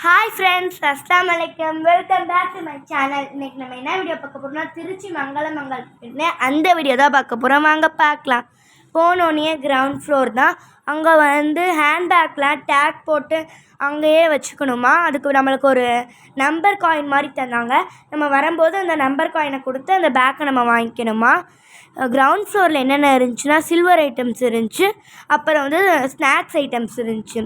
Hi friends, அஸ்ஸலாமு அலைக்கும். Welcome back to my channel. இன்றைக்கி நம்ம என்ன வீடியோ பார்க்க போகிறோம்னா, திருச்சி மங்களத்துக்கு அந்த வீடியோ தான் பார்க்க போகிறோம். வாங்க பார்க்கலாம். போனோடனே கிரவுண்ட் ஃப்ளோர் தான். அங்கே ஹேண்ட்பேக்லாம் டேக் போட்டு அங்கேயே வச்சுக்கணுமா. அதுக்கு நம்மளுக்கு ஒரு நம்பர் காயின் மாதிரி தந்தாங்க. நம்ம வரும்போது அந்த நம்பர் காயினை கொடுத்து அந்த பேக்கை நம்ம வாங்கிக்கணுமா. கிரவுண்ட் ஃப்ளோரில் என்னென்ன இருந்துச்சுன்னா, சில்வர் ஐட்டம்ஸ் இருந்துச்சு, அப்புறம் ஸ்நாக்ஸ் ஐட்டம்ஸ் இருந்துச்சு.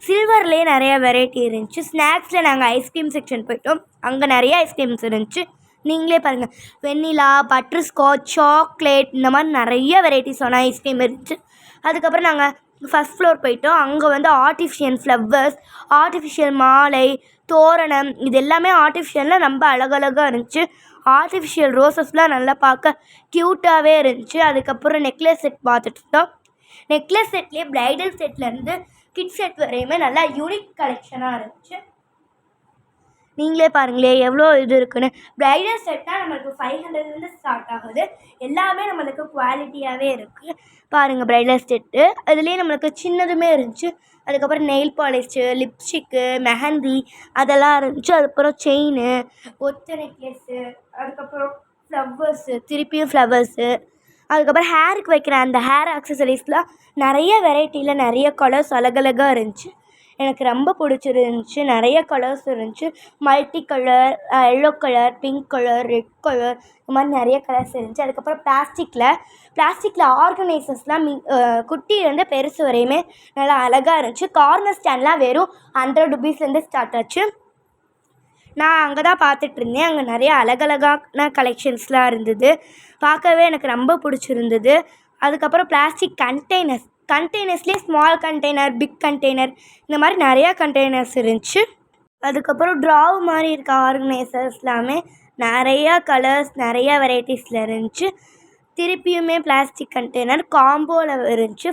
சில்வர்லேயே நிறையா வெரைட்டி இருந்துச்சு. ஸ்நாக்ஸில் நாங்கள் ஐஸ்கிரீம் செக்ஷன் போயிட்டோம். அங்கே நிறைய ஐஸ்கிரீம்ஸ் இருந்துச்சு. நீங்களே பாருங்கள், வெண்ணிலா, பட்டர்ஸ்காட்ச், சாக்லேட், இந்த மாதிரி நிறைய வெரைட்டிஸான ஐஸ்கிரீம் இருந்துச்சு. அதுக்கப்புறம் நாங்கள் ஃபஸ்ட் ஃப்ளோர் போயிட்டோம். அங்கே ஆர்டிஃபிஷியல் ஃப்ளவர்ஸ், ஆர்டிஃபிஷியல் மாலை, தோரணம், இது எல்லாமே ஆர்டிஃபிஷியலில் ரொம்ப அழகழகாக இருந்துச்சு. ஆர்டிஃபிஷியல் ரோசஸ்லாம் நல்லா பார்க்க க்யூட்டாகவே இருந்துச்சு. அதுக்கப்புறம் நெக்லஸ் செட் பார்த்துட்டு இருந்தோம். நெக்லஸ் செட்லேயே ப்ரைடல் செட்லேருந்து கிட் செட் வரையுமே நல்லா யூனிக் கலெக்ஷனாக இருந்துச்சு. நீங்களே பாருங்களே எவ்வளோ இது இருக்குன்னு. ப்ரைடல் செட்னால் நம்மளுக்கு 500 ஸ்டார்ட் ஆகுது. எல்லாமே நம்மளுக்கு குவாலிட்டியாகவே இருக்குது. பாருங்கள் ப்ரைடல் செட்டு, அதுலேயே நம்மளுக்கு சின்னதுமே இருந்துச்சு. அதுக்கப்புறம் நெயில் பாலிஷு, லிப்ஸ்டிக்கு, மெஹந்தி அதெல்லாம் இருந்துச்சு. அதுக்கப்புறம் செயின், ஒத்த நெக்லஸ்ஸு, அதுக்கப்புறம் ஃப்ளவர்ஸு, திருப்பியும் ஃப்ளவர்ஸு, அதுக்கப்புறம் ஹேருக்கு வைக்கிற அந்த ஹேர் ஆக்சசரிஸ்லாம் நிறைய வெரைட்டியில் நிறைய கலர்ஸ் அழகழகாக இருந்துச்சு. எனக்கு ரொம்ப பிடிச்சிருந்துச்சி. நிறைய கலர்ஸ் இருந்துச்சு. Multi colour, yellow colour, pink colour, red colour, இந்த மாதிரி நிறைய கலர்ஸ் இருந்துச்சு. அதுக்கப்புறம் பிளாஸ்டிக்கில் ஆர்கனைசர்ஸ்லாம் குட்டியிலேருந்து பெருசு வரையுமே நல்லா அழகாக இருந்துச்சு. கார்னர் ஸ்டாண்ட்லாம் வெறும் 100 ருபீஸ்லேருந்து ஸ்டார்ட் ஆச்சு. நான் அங்கே தான் பார்த்துட்ருந்தேன். அங்கே நிறைய அழகழகான கலெக்ஷன்ஸ்லாம் இருந்தது. பார்க்கவே எனக்கு ரொம்ப பிடிச்சிருந்தது. அதுக்கப்புறம் பிளாஸ்டிக் கண்டெய்னர்ஸ்லேயே ஸ்மால் கண்டெய்னர், பிக் கண்டெய்னர், இந்த மாதிரி நிறையா கண்டெய்னர்ஸ் இருந்துச்சு. அதுக்கப்புறம் ட்ராவ் மாதிரி இருக்க ஆர்கனைசர்ஸ் எல்லாமே நிறையா கலர்ஸ், நிறையா வெரைட்டிஸில் இருந்துச்சு. திருப்பியுமே பிளாஸ்டிக் கண்டெய்னர் காம்போவில் இருந்துச்சு.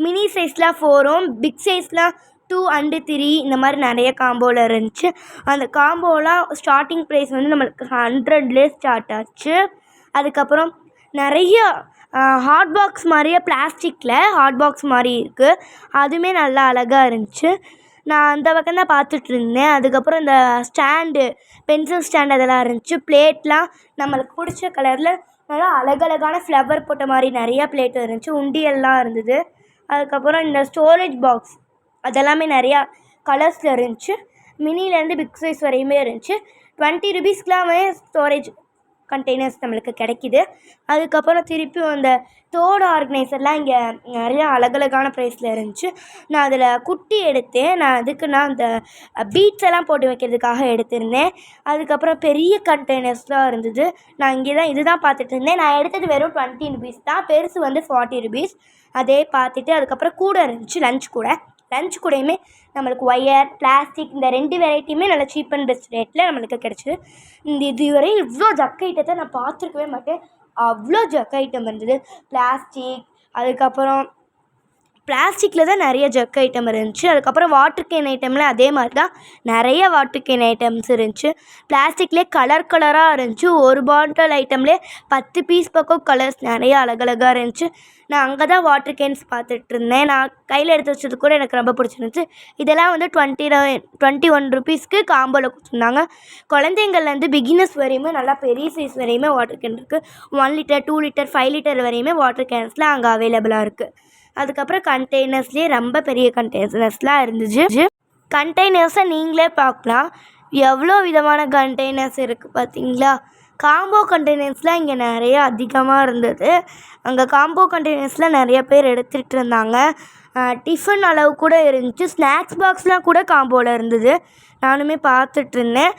மினி சைஸ்லாம் 4ம், பிக் சைஸ்லாம் 2 and 3 இந்த மாதிரி நிறைய காம்போவில் இருந்துச்சு. அந்த காம்போலாம் ஸ்டார்டிங் ப்ரைஸ் நம்மளுக்கு 100லேயே ஸ்டார்ட் ஆச்சு. அதுக்கப்புறம் நிறைய ஹாட் பாக்ஸ் மாதிரியே பிளாஸ்டிக்கில் ஹாட் பாக்ஸ் மாதிரி இருக்குது. அதுவுமே நல்லா அழகாக இருந்துச்சு. நான் அந்த பக்கம் தான் பார்த்துட்ருந்தேன். அதுக்கப்புறம் இந்த ஸ்டாண்டு, பென்சில் ஸ்டாண்ட் அதெல்லாம் இருந்துச்சு. பிளேட்லாம் நம்மளுக்கு பிடிச்ச கலரில் நல்லா அழகழகான ஃப்ளவர் போட்ட மாதிரி நிறையா பிளேட் இருந்துச்சு. உண்டியல்லாம் இருந்தது. அதுக்கப்புறம் இந்த ஸ்டோரேஜ் பாக்ஸ் அதெல்லாமே நிறையா கலர்ஸில் இருந்துச்சு. மினிலேருந்து பிக் சைஸ் வரையுமே இருந்துச்சு. 20 ருபீஸ்க்கெலாமே ஸ்டோரேஜ் கண்டெய்னர்ஸ் நம்மளுக்கு கிடைக்கிது. அதுக்கப்புறம் திருப்பியும் அந்த தோடு ஆர்கனைசர்லாம் இங்கே நிறையா அழகழகான ப்ரைஸில் இருந்துச்சு. நான் அதில் குட்டி எடுத்தேன். நான் அந்த பீட்ஸ் எல்லாம் போட்டு வைக்கிறதுக்காக எடுத்திருந்தேன். அதுக்கப்புறம் பெரிய கண்டெய்னர்ஸ்லாம் இருந்தது. நான் இங்கே தான் இதுதான் பார்த்துட்டு இருந்தேன். நான் எடுத்தது வெறும் 20 ருபீஸ் தான். பெருசு 40 ருபீஸ். அதே பார்த்துட்டு அதுக்கப்புறம் கூடை இருந்துச்சு, லஞ்ச் கூடையுமே நம்மளுக்கு ஒயர், பிளாஸ்டிக், இந்த 2 வெரைட்டியுமே நல்லா சீப் அண்ட் பெஸ்ட் ரேட்டில் நம்மளுக்கு கிடச்சிது. இதுவரை இவ்வளோ ஜக்கு ஐட்டத்தை நான் பார்த்துருக்கவே மாட்டேன். அவ்வளோ ஜக்கு ஐட்டம் இருந்தது. பிளாஸ்டிக், அதுக்கப்புறம் பிளாஸ்டிக்கில் தான் நிறைய ஜக் ஐட்டம் இருந்துச்சு. அதுக்கப்புறம் வாட்டர் கேன் ஐட்டமில் அதே மாதிரி தான் நிறைய வாட்டர் கேன் ஐட்டம்ஸ் இருந்துச்சு. பிளாஸ்டிக்லேயே கலராக இருந்துச்சு. ஒரு பாட்டில் ஐட்டம்லேயே 10 பீஸ் பக்கம் கலர்ஸ் நிறைய அழகழகாக இருந்துச்சு. நான் அங்கே தான் வாட்டர் கேன்ஸ் பார்த்துட்ருந்தேன். நான் கையில் எடுத்து வச்சது கூட எனக்கு ரொம்ப பிடிச்சிருந்துச்சு. இதெல்லாம் 21 ருபீஸ்க்கு காம்போவில் கொடுத்துருந்தாங்க. குழந்தைங்கள்லேருந்து பிகினர்ஸ் வரையுமே நல்லா பெரிய சைஸ் வரையுமே வாட்டர் கேன் இருக்குது. 1 லிட்டர், 2 லிட்டர், 5 லிட்டர் வரையுமே வாட்டர் கேன்ஸ்லாம் அங்கே அவைலபிளாக இருக்குது. அதுக்கப்புறம் கண்டெய்னர்ஸ்லேயே ரொம்ப பெரிய கண்டெய்னர்ஸ்லாம் இருந்துச்சு. கண்டெய்னர்ஸை நீங்களே பார்க்கலாம். எவ்வளோ விதமான கண்டெய்னர்ஸ் இருக்குது பார்த்தீங்களா. காம்போ கண்டெய்னர்ஸ்லாம் இங்கே நிறைய அதிகமாக இருந்தது. அங்கே காம்போ கண்டெய்னர்ஸ்லாம் நிறைய பேர் எடுத்துகிட்டு இருந்தாங்க. டிஃபன் அளவு கூட இருந்துச்சு. ஸ்நாக்ஸ் பாக்ஸ்லாம் கூட காம்போவில் இருந்தது. நானுமே பார்த்துட்ருந்தேன்.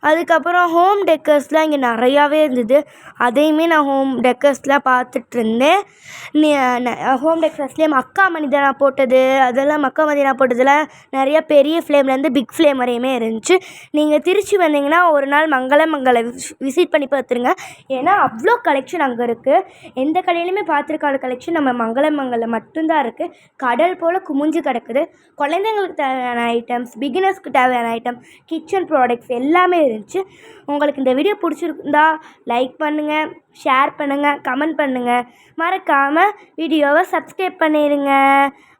அதுக்கப்புறம் ஹோம் டெக்கர்ஸ்லாம் இங்கே நிறையாவே இருந்தது. அதையுமே நான் ஹோம் டெக்கர்ஸ்லாம் பார்த்துட்ருந்தேன். ஹோம் டெக்கர்ஸ்லேயே மக்கா மதினா போட்டதெல்லாம் நிறையா பெரிய ஃப்ளேம்லேருந்து பிக் ஃப்ளேம் வரையுமே இருந்துச்சு. நீங்கள் திருச்சி வந்தீங்கன்னா ஒரு நாள் மங்கள விசிட் பண்ணி பார்த்துருங்க. ஏன்னா அவ்வளோ கலெக்ஷன் அங்கே இருக்குது. எந்த கடையிலையுமே பார்த்துருக்காத கலெக்ஷன் நம்ம மங்கள மட்டும்தான் இருக்குது. கடல் போல் குமிஞ்சு கிடக்குது. குழந்தைங்களுக்கு தேவையான ஐட்டம்ஸ், பிகினர்ஸ்க்கு தேவையான ஐட்டம், கிச்சன் ப்ராடக்ட்ஸ் எல்லாமே இருந்துச்சு. உங்களுக்கு இந்த வீடியோ பிடிச்சிருந்தா லைக் பண்ணுங்கள், ஷேர் பண்ணுங்கள், கமெண்ட் பண்ணுங்கள். மறக்காமல் வீடியோவை சப்ஸ்கிரைப் பண்ணிடுங்க.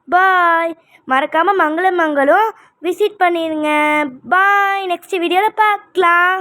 பாய். மறக்காமல் மங்களம் விசிட் பண்ணிடுங்க. பாய். நெக்ஸ்ட் வீடியோவில் பார்க்கலாம்.